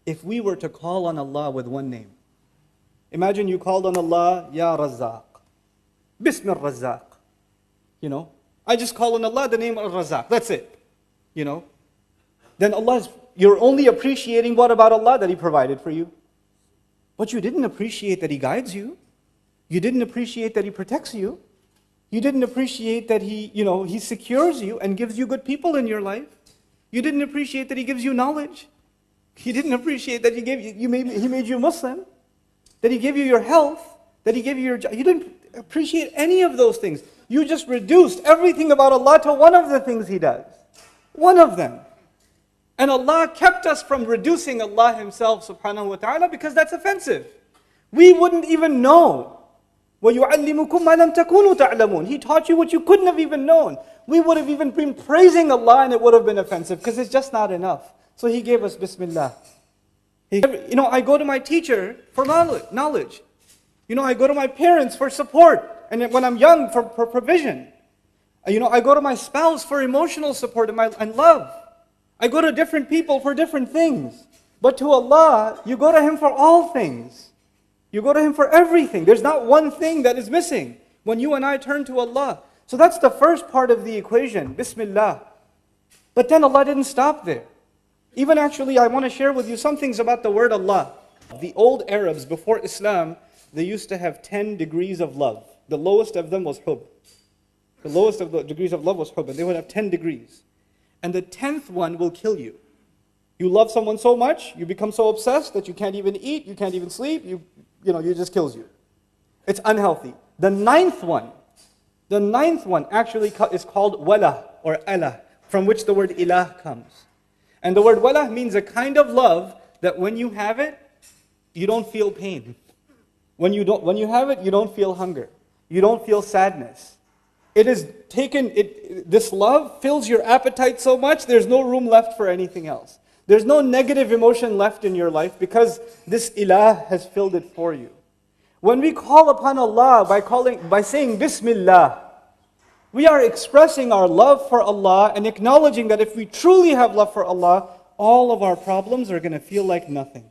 if we were to call on Allah with one name. Imagine you called on Allah, Ya Razzaq, Bismil Razzaq. I just call on Allah the name of Razzaq, that's it. Then you're only appreciating what about Allah? That He provided for you. But you didn't appreciate that He guides you. You didn't appreciate that He protects you. You didn't appreciate that He secures you and gives you good people in your life. You didn't appreciate that He gives you knowledge. You didn't appreciate that He made you Muslim. That He gave you your health. That He gave you your job. You didn't appreciate any of those things. You just reduced everything about Allah to one of the things He does. One of them. And Allah kept us from reducing Allah Himself subhanahu wa ta'ala because that's offensive. We wouldn't even know. وَيُعَلِّمُكُمْ مَا لَمْ تَكُونُوا تَعْلَمُونَ He taught you what you couldn't have even known. We would have even been praising Allah and it would have been offensive because it's just not enough. So He gave us Bismillah. I go to my teacher for knowledge. I go to my parents for support. And when I'm young, for provision. I go to my spouse for emotional support and love. I go to different people for different things. But to Allah, you go to Him for all things. You go to Him for everything. There's not one thing that is missing when you and I turn to Allah. So that's the first part of the equation, Bismillah. But then Allah didn't stop there. Even actually, I want to share with you some things about the word Allah. The old Arabs, before Islam, they used to have 10 degrees of love. The lowest of them was hub. The lowest of the degrees of love was hub, and they would have 10 degrees. And the 10th one will kill you. You love someone so much, you become so obsessed that you can't even eat, you can't even sleep, you just kills you. It's unhealthy. The ninth one actually is called wala or Allah, from which the word ilah comes. And the word wala means a kind of love that when you have it, you don't feel pain. When you have it, you don't feel hunger. You don't feel sadness. This love fills your appetite so much, there's no room left for anything else. There's no negative emotion left in your life because this ilah has filled it for you. When we call upon Allah by saying Bismillah, we are expressing our love for Allah and acknowledging that if we truly have love for Allah, all of our problems are going to feel like nothing.